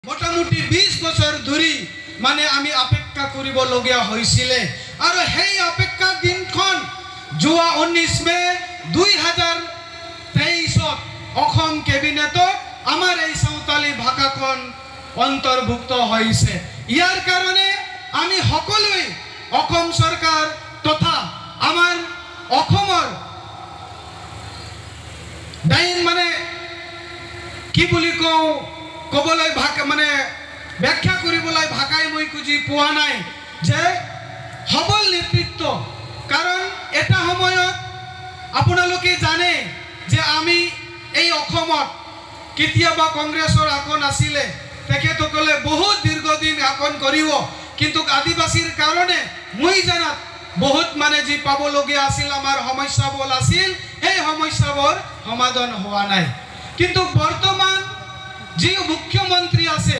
মোটামুটি 20 বছৰ ধৰি মানে আমি অপেক্ষা কৰিবলগীয়া হৈছিলে আৰু সেই অপেক্ষা দিনখন যোৱা 19 মে 2023 অসম কেবিনেটত আমাৰ এই সাঁওতালি ভাষাখন অন্তৰ্ভুক্ত হৈছে। ইয়াৰ কাৰণে আমি সকলোৱে অসম চৰকাৰ তথা আমাৰ অসমৰ ডাইন মানে কি বুলি কবলৈ ভাষা মানে ব্যাখ্যা কৰিবলৈ ভাষাই মই খুজি পোৱা নাই যে সবল নেতৃত্ব। কাৰণ এটা সময়ত আপোনালোকে জানে যে আমি এই অসমত কেতিয়াবা কংগ্ৰেছৰ শাসন আছিলে, তেখেতসকলে বহুত দীৰ্ঘদিন শাসন কৰিব, কিন্তু আদিবাসীৰ কাৰণে মই জানাত বহুত মানে যি পাবলগীয়া আছিল আমাৰ সমস্যাবোৰ আছিল, সেই সমস্যাবোৰ সমাধান হোৱা নাই। কিন্তু বৰ্তমান যি মুখ্যমন্ত্ৰী আছে